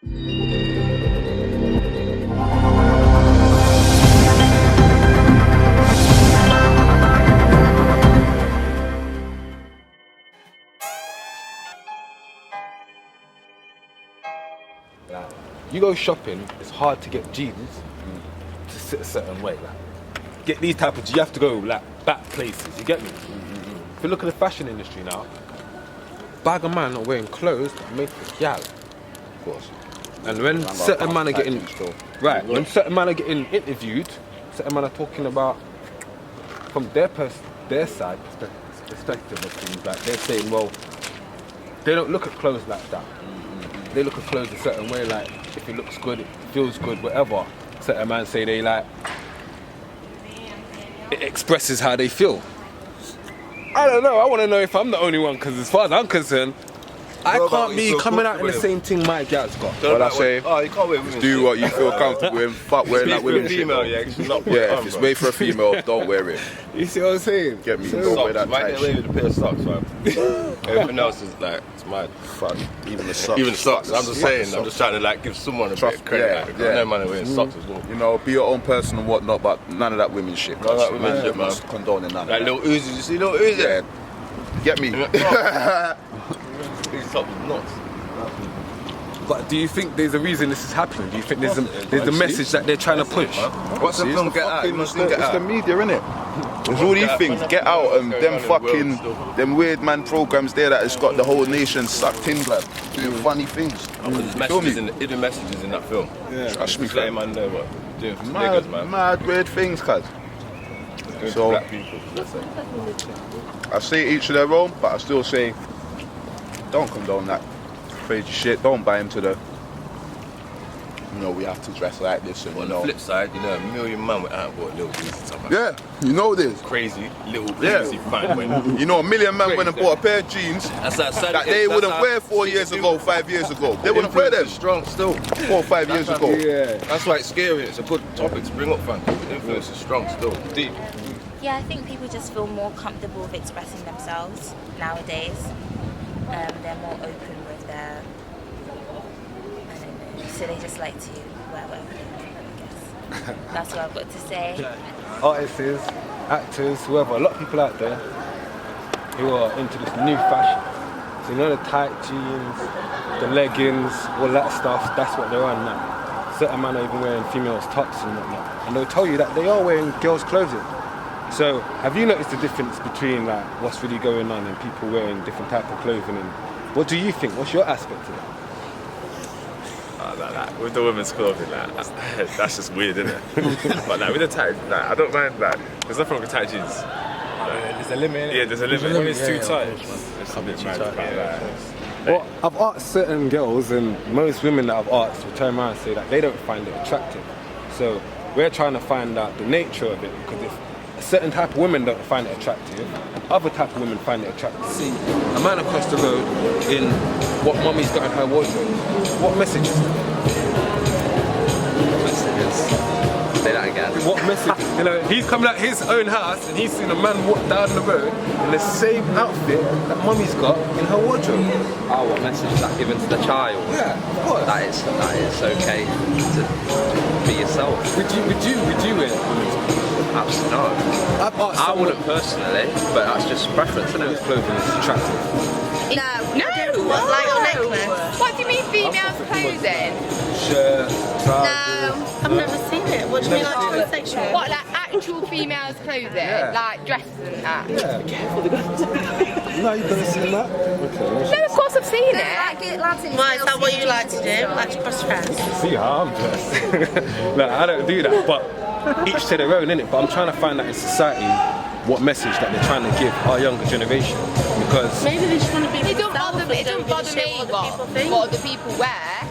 Like, you go shopping, it's hard to get jeans to sit a certain way. Like, get these type of, you have to go like back places. You get me? If you look at the fashion industry now, bag of man not wearing clothes that make for gal. Of course. And when certain man are getting when certain man are getting interviewed, certain man are talking about from their side perspective of things. Like they're saying, well, they don't look at clothes like that. They look at clothes a certain way. Like if it looks good, it feels good, whatever. Certain man say they like it expresses how they feel. I don't know. I want to know if I'm the only one, because as far as I'm concerned, I can't be coming out in the same thing my gal's got. What I say, you can't wear women's do what you feel comfortable in. Fuck wearing that women's shit. If it's made for a female, don't wear it. You see what I'm saying? Get me, don't wear that tight away shit. with a pair of socks, man. Everything else is like, it's mad. Fuck, even the socks. Even socks. I'm just saying, I'm just trying to like give someone a bit of credit. Yeah. No man wearing socks as well. You know, be your own person and whatnot, but none of that women's shit. None of that women's shit, man. Condoning none of Like that. little Uzi, you see little Uzi? Yeah. Get me. These socks are nuts. But do you think there's a reason this is happening? Do you think there's a message that they're trying to push? What's the film Get Out? It's the media, innit? There's all these things, Get Out and them fucking, them weird man programs there that has got the whole nation sucked in, blood, doing funny things. Hidden messages in that film. Yeah. Trust me, let man know what doing for niggas, man. Mad weird things, cuz. So, black people, that's it. I say each of their own, but I still say, don't condone that crazy shit. Don't buy into the, you know, we have to dress like this and On the flip side, you know, a million man went out and bought little Uzi top. Yeah, you know this. Crazy little Uzi fan when. You know, a million man went and bought a pair of jeans that they wouldn't wear 4 years ago, 5 years ago. They wouldn't wear them. Strong still. 4 or 5 years ago. Yeah. That's why it's scary. It's a good topic to bring up, fam. Influence is strong still. Deep. Yeah, I think people just feel more comfortable with expressing themselves nowadays. They're more open with their, I don't know, so they just like to wear whatever they want, I guess. That's what I've got to say. Artists, actors, whoever, a lot of people out there who are into this new fashion. So you know the tight jeans, the leggings, all that stuff, that's what they're on now. Certain men are even wearing females' tops and whatnot. And they'll tell you that they are wearing girls' clothing. So, have you noticed the difference between like what's really going on and people wearing different type of clothing? And what do you think? What's your aspect of it? With the women's clothing, that's just weird, isn't it? But with the tight, I don't mind that. There's nothing wrong with tight jeans. There's a limit. Yeah, there's a limit. When it's too tight, it's a bit mad about that. Well, I've asked certain girls, and most women that I've asked will turn around and say that they don't find it attractive. So we're trying to find out the nature of it, because if a certain type of women don't find it attractive, other type of women find it attractive. See, a man across the road in what mummy's got in her wardrobe, what message is that? Say that again. What message? You know, he's coming out his own house and he's seen a man walk down the road in the same outfit that mummy's got in her wardrobe. Oh, what message is that given to the child? Yeah, of course. That is okay to be yourself. Would you wear it? Absolutely not. I wouldn't personally, but that's just preference. I know Clothing is attractive. No. Like your necklace. What do you mean females clothing? Shirt, trousers. No. I've never seen it. What do you mean, like transsexual? What, like actual females clothing? Yeah. Like dresses and that? Yeah. No, you've never seen that? Okay. No, of course I've seen it. Why, is that what you like to do? Like to cross dress? See how I'm dressed. No, I don't do that, but each to their own, innit? But I'm trying to find out in society what message that they're trying to give our younger generation, because maybe they just want to be. It don't bother me what other people wear.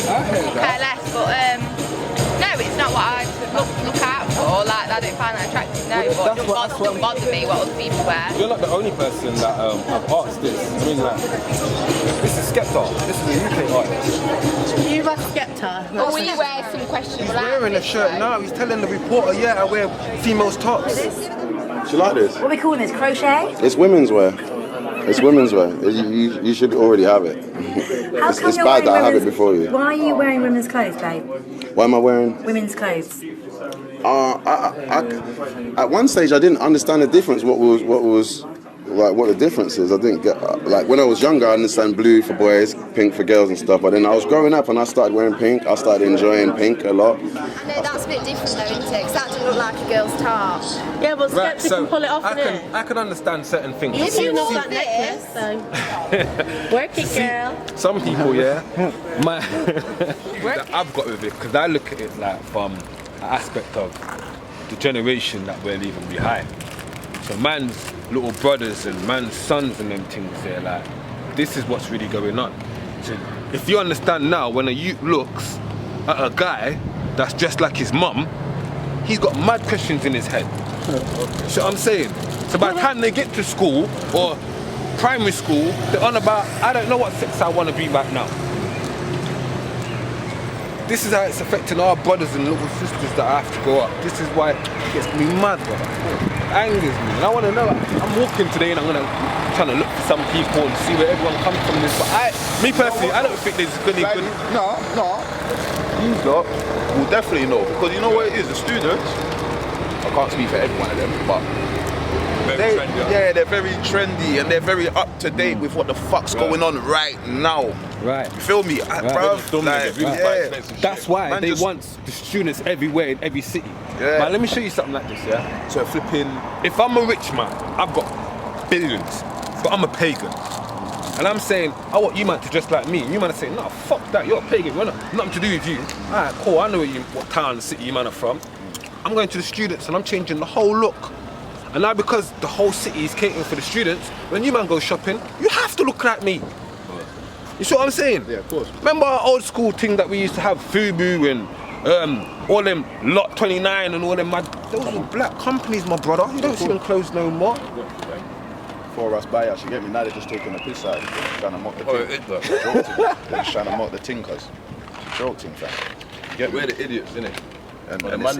I heard that. Less, but no, it's not what I look out for. Like, I don't find that attractive. No, but it don't bother me what other people wear. You're not the only person that I've asked this. I mean, like, this is Skepta. This is a UK artist. You like Skepta? But we wear some questionable He's wearing a shirt now. He's telling the reporter, yeah, I wear females' tops. Do you like this? What are we calling this? Crochet? It's women's wear. It's women's wear. You should already have it. It's bad that I have it before you. Why are you wearing women's clothes, babe? Why am I wearing? Women's clothes. At one stage, I didn't understand the difference. What the difference is. I didn't get like when I was younger. I understand blue for boys, pink for girls and stuff. But then I was growing up and I started wearing pink. I started enjoying pink a lot. I know that's a bit different though, isn't it? Because that doesn't look like a girl's top. Yeah, but skeptics can pull it off, innit? I can understand certain things. If you know that necklace, so work it, girl. Some people, yeah, that I've got with it because I look at it like from an aspect of the generation that we're leaving behind. So man's little brothers and man's sons and them things, they're like, this is what's really going on. So if you understand now, when a youth looks at a guy that's dressed like his mum, he's got mad questions in his head. So I'm saying, so by the time they get to school or primary school, they're on about, I don't know what sex I want to be right now. This is how it's affecting our brothers and little sisters that I have to grow up. This is why it gets me mad, bro. It angers me. And I want to know, I'm walking today and I'm trying to look for some people and see where everyone comes from this. But me personally, I don't think there's any good. No. These lot will definitely know. Because you know what it is, the students, I can't speak for every one of them, but they're very trendy and they're very up to date with what the fuck's going on right now. Right. You feel me? Bruv, that's why they want the students everywhere in every city. Yeah. Man, let me show you something like this, yeah? So flipping, if I'm a rich man, I've got billions, but I'm a pagan. And I'm saying, I want you man to dress like me. And you man are saying, no, fuck that, you're a pagan, you're nothing to do with you. Alright, cool, I know what town, city you man are from. I'm going to the students and I'm changing the whole look. And now because the whole city is catering for the students, when you man go shopping, you have to look like me. You see what I'm saying? Yeah, of course. Remember our old school thing that we used to have, FUBU and all them Lot 29 and all them mad, those were black companies, my brother. You don't see them clothes no more. For us buyers, you get me? Now they're just taking the piss out. Trying to mock the thing. They're just trying to mock the tinkers. Joking, fam. We're the idiots, innit? And the man,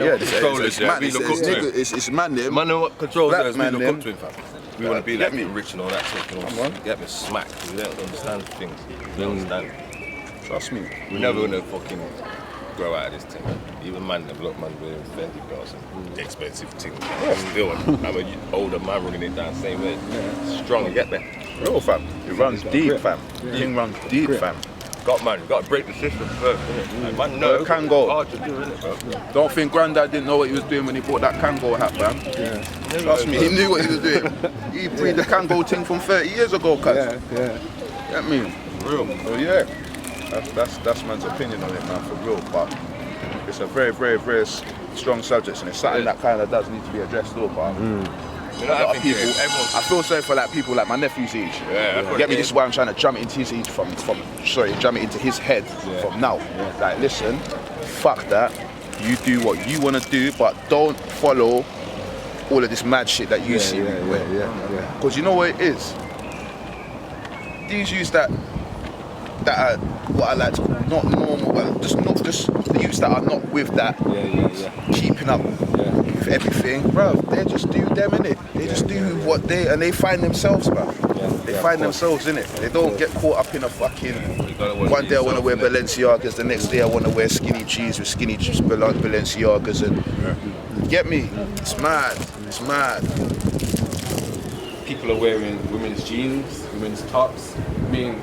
it's man them. Man, what controls Black us, we man look them. up to him, fam. We want to be like rich and all that shit. You know, get me smacked. We don't understand things. We don't understand. Trust me. We're never gonna fucking grow out of this thing. Even man, them look man wearing Fendi belts and expensive things. Still, I'm an older man running it down the same way. Strong, you get there. Real fam. It runs deep, fam. Thing runs deep, fam. Got man, you got to break the system first, innit? Man, no, it can go. Hard to do, innit, bro? Don't think Grandad didn't know what he was doing when he bought that Kango hat, fam. Yeah. Trust me, he knew what he was doing. He breed the Kango thing from 30 years ago, cuz. Yeah. Get me? Real. So yeah, that's man's opinion on it, man, for real. But it's a very, very, very strong subject, and it's something that kind of does need to be addressed, though. But you know, I feel sorry for like people like my nephew's age. You get me? This is why I'm trying to jam it into his age jam it into his head from now. Like, listen, fuck that. You do what you want to do, but don't follow all of this mad shit that you see. Because you know what it is? These youths that are what I like to call not normal, but just the youths that are not with that, keeping up with everything, bro. They just do them, innit? They just do what they find themselves, bro. They find themselves in it. They don't get caught up in a fucking. One day I want to wear Balenciagas, the next day I want to wear skinny jeans with skinny Balenciagas, and get me? It's mad. It's mad. People are wearing women's jeans, women's tops. I mean,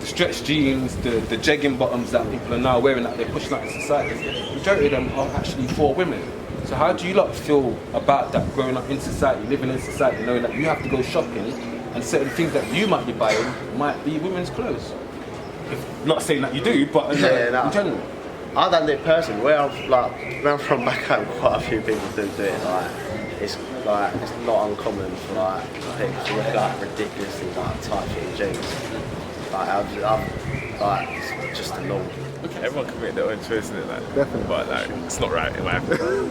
the stretched jeans, the jegging bottoms that people are now wearing that they're pushing out in society. The majority of them are actually for women. So how do you lot feel about that growing up in society, living in society, knowing that you have to go shopping and certain things that you might be buying might be women's clothes? Not saying that you do, but in general. I don't do it personally. Where I'm from back home, quite a few people do it. It's not uncommon for people to look like ridiculously tight fitting jeans. It's just a norm. Everyone can make their own choice in it, definitely. But it's not right in my opinion.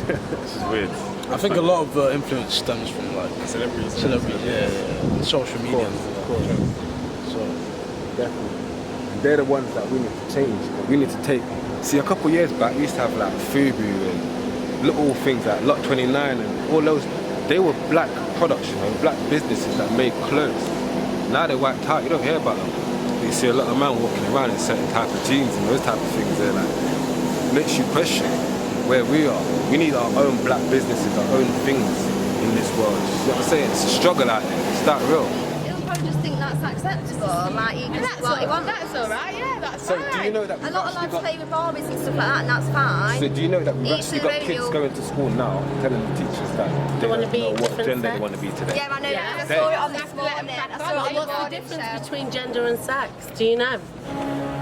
This is weird. I think a lot of influence stems from celebrities, social media. Of course. So definitely, they're the ones that we need to change. We need to take. See, a couple of years back, we used to have FUBU and little things like Lot 29 and all those. They were black products, black businesses that made clothes. Now they're wiped out. You don't hear about them. You see a lot of men walking around in certain type of jeans and those type of things. They're like, makes you question where we are. We need our own black businesses, our own things in this world. You know what I'm saying? It's a struggle out there. It's that real. He'll probably just think that's acceptable, like you can do what you want. That's alright, yeah, that's So fine. do you know that A lot of lads play with Barbies and stuff like that, and that's fine. So do you know that we've Each actually their got own, kids you'll- going to school now telling the teachers that they wanna don't be know what different gender they sex? want to be today? Yeah, I know. Yeah. I saw it on this morning. I saw it on the What's the morning difference show. between gender and sex? Do you know?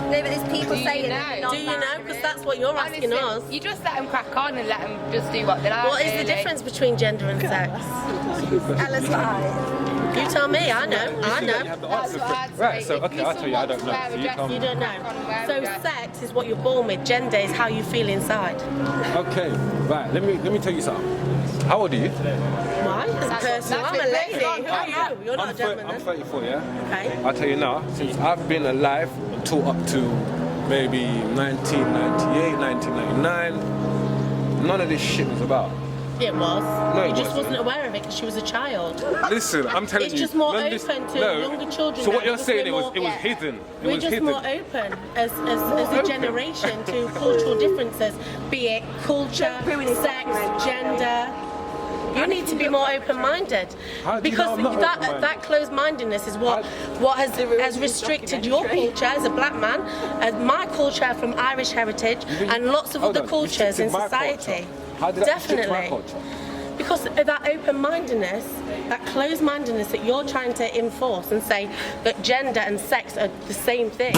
No, but there's people Do you saying know? Do you know? Because that's what you're asking us. You just let them crack on and let them just do what they like. What is the difference between gender and sex? Ella's like, You tell me, I know. I You know. have the answer for it. Right, so okay, I'll tell you I don't know. So you tell me. You don't know. So sex is what you're born with. Gender is how you feel inside. Okay, right, let me tell you something. How old are you? Why? It's personal. I'm a lady. Who are you? You're not a gentleman. I'm 34, yeah? Okay. I'll tell you now, since I've been alive until up to maybe 1998, 1999, none of this shit was about. It was. No, it you just wasn't. wasn't aware of it because she was a child. Listen, I'm telling It's you. just more none of open this- to no. younger children. So what now you're because saying, we're it was hidden. It We're was just hidden. more open as a generation to cultural differences, be it culture, sex, gender. You need to be more open-minded How do you know because I'm not open-minded? that closed-mindedness is what has restricted your culture as a black man, as my culture from Irish heritage, and lots of Hold other on, cultures in restricted my society. culture. How did that restrict my Definitely. culture? Because that open-mindedness, that closed-mindedness that you're trying to enforce and say that gender and sex are the same thing.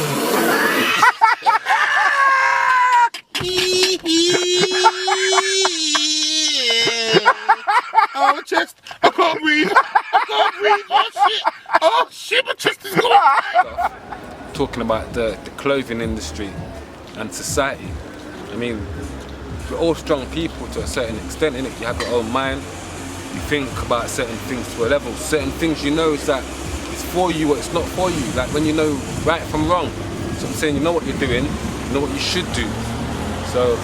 Oh, my chest. I can't breathe. I can't breathe. Oh, shit. Oh, shit, my chest is going. Talking about the clothing industry and society. I mean, we're all strong people to a certain extent, innit? You have your own mind, you think about certain things to a level. Certain things you know is that it's for you or it's not for you. Like when you know right from wrong. So I'm saying you know what you're doing, you know what you should do. So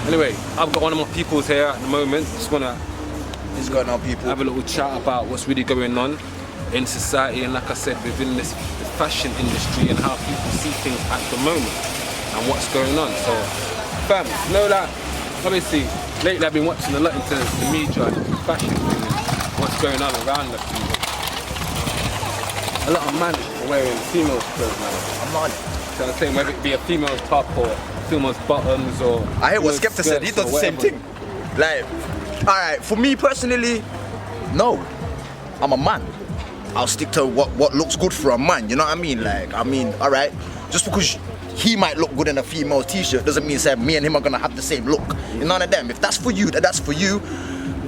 anyway, I've got one of my peoples here at the moment. Just wanna have a little chat about what's really going on in society and like I said, within the fashion industry and how people see things at the moment and what's going on. So fam, know that obviously lately I've been watching a lot into the media and fashion things, what's going on around us. A lot of men are wearing female clothes now. I'm on it. So I'm saying whether it be a female's top or female's bottoms or I hear what female's Skepta said, he skirts does or the same whatever. thing. Like, alright, for me personally, no. I'm a man. I'll stick to what looks good for a man, you know what I mean? Like, I mean, alright, just because he might look good in a female t-shirt doesn't mean say me and him are gonna have the same look. You none of them. If that's for you, that's for you.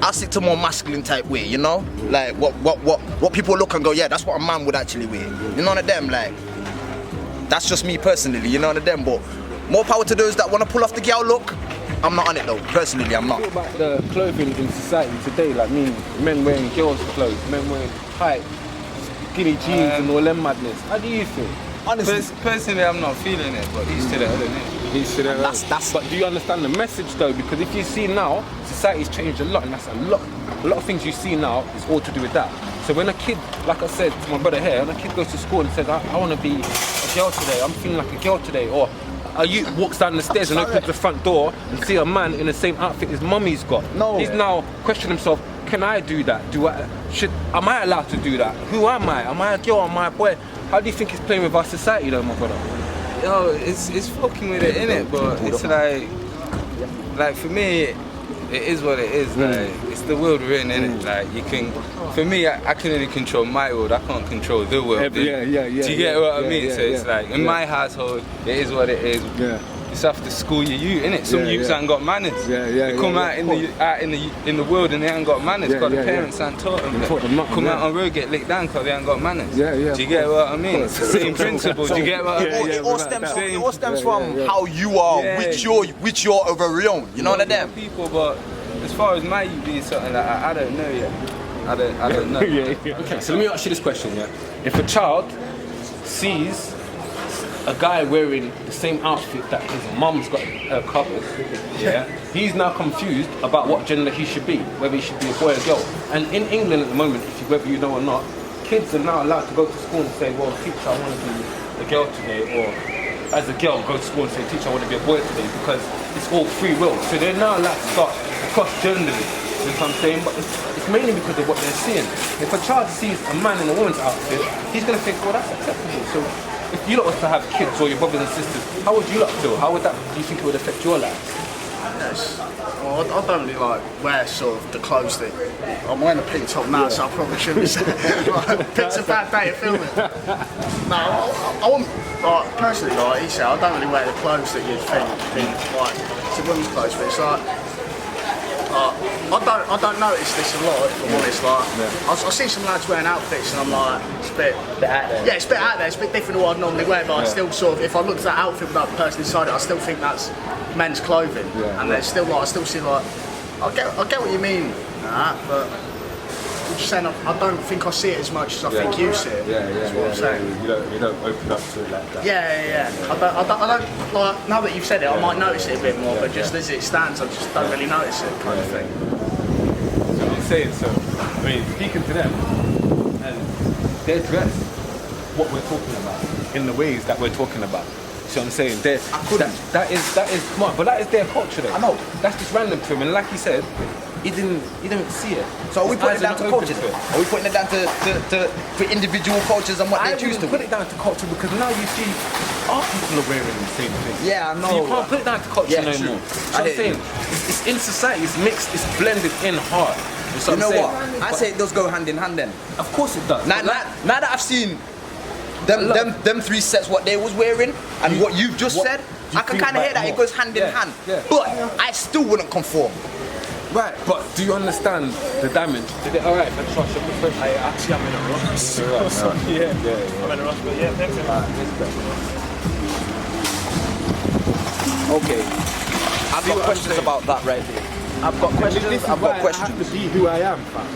I'll stick to more masculine type way, you know? Like what people look and go, yeah, that's what a man would actually wear. You know, none of them, like, that's just me personally, you know, none of them, but more power to those that want to pull off the girl look. I'm not on it though, personally, I'm not. What about the clothing in society today? Like men wearing girls' clothes, men wearing tight, skinny jeans and all them madness. How do you feel? Honestly, personally, I'm not feeling it, but each to their own, innit? Each to their own. But do you understand the message though? Because if you see now, society's changed a lot, and that's a lot of things you see now is all to do with that. So when a kid, like I said to my brother here, when a kid goes to school and says, I want to be a girl today, I'm feeling like a girl today, or a youth walks down the stairs and opens the front door and see a man in the same outfit his mummy's got. No. He's now questioning himself, can I do that? Am I allowed to do that? Who am I? Am I a girl? Am I a boy? How do you think it's playing with our society though, my brother? Yo, it's fucking with it, innit? But it's like for me, it is what it is. Like, it's the world we're in, innit? Like, you can, for me, I can only control my world. I can't control the world. Do you get what I mean? So it's like, in my household, it is what it is. You just have to school your youth, innit? Some youths ain't got manners. They come out in the world and they ain't got manners because the parents ain't taught them. Come out on road, get licked down because they ain't got manners. Do you get what I mean? It's the same principle. Do you get what I mean? It all stems from how you are with your very own. You know what I mean? People, but as far as my youth being something like that, I don't know yet. I don't know. Okay, so let me ask you this question, yeah? If a child sees a guy wearing the same outfit that his mum's got covered, he's now confused about what gender he should be, whether he should be a boy or girl. And in England at the moment, whether you know or not, kids are now allowed to go to school and say, well, teacher, I want to be a girl today, or as a girl, go to school and say, teacher, I want to be a boy today, because it's all free will. So they're now allowed to start across genders, you know what I'm saying? But it's mainly because of what they're seeing. If a child sees a man in a woman's outfit, he's going to think, well, that's acceptable. So if you lot was to have kids or your brothers and sisters, how would you lot feel? How would that, do you think it would affect your lives? Yes. Well, I don't really like wear sort of the clothes that I'm wearing a pink top now, so I probably shouldn't be saying pick's a bad day to film it. No, I want, like, personally, like he said, I don't really wear the clothes that you'd think like it's a women's clothes, but it's like I don't notice this a lot, if I'm honest. Like, I see some lads wearing outfits and I'm like, it's a bit out there. Yeah, it's a bit out there, it's a bit different to what I'd normally wear, but I still sort of, if I looked at that outfit without the person inside it, I still think that's men's clothing. And there's still like, I still see like, I get what you mean, but I'm just saying, I don't think I see it as much as I think you see it. That's what I'm saying. You don't open up to it like that. Yeah. I don't like, now that you've said it, I might notice it a bit more, but just as it stands, I just don't really notice it, kind of thing. So I'm saying, I mean, speaking to them, and they dress what we're talking about in the ways that we're talking about. See what I'm saying? That is smart, but that is their culture though. I know. That's just random to him, and like he said, he didn't see it. So are we putting it down to culture? Are we putting it down to individual cultures and what they choose to put it down to culture, because now you see our people are wearing the same thing. Yeah, I know. So you can't put it down to culture no more. So I'm saying, it's in society, it's mixed, it's blended in hard. You know what? I say it does go hand in hand then. Of course it does. Now that I've seen them three sets, what they was wearing and what you've just said, I can kind of hear that it goes hand in hand. But I still wouldn't conform. Right, but do you understand the damage? Alright, let's try some refresh. Actually, I'm in a rush. I'm in a rush, but thanks a lot. Okay. I've got questions about that right here. I've got questions. I've got questions. I have to be who I am, fam.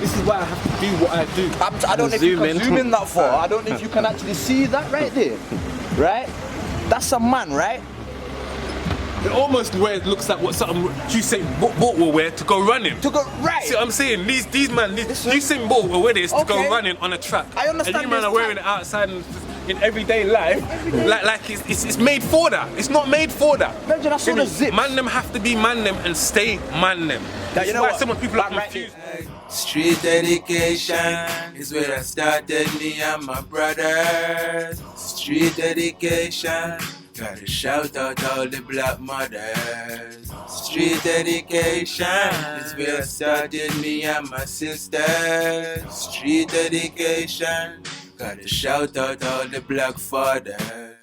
This is why I have to do what I do. I don't know if you can zoom in that far. I don't know if you can actually see that right there. Right? That's a man, right? It almost looks like what something Usain Bolt will wear to go running. To go right. See what I'm saying? These man, Usain Bolt will wear this to go running on a track. I understand. And you man are wearing it outside in everyday life, like it's made for that. It's not made for that. Imagine I saw the zips. Man them have to be man them and stay man them. That's why some people are confused. Street dedication is where I started, me and my brothers. Street dedication, gotta shout out all the black mothers. Street dedication is where I started, me and my sisters. Street dedication, gotta shout out all the black fathers.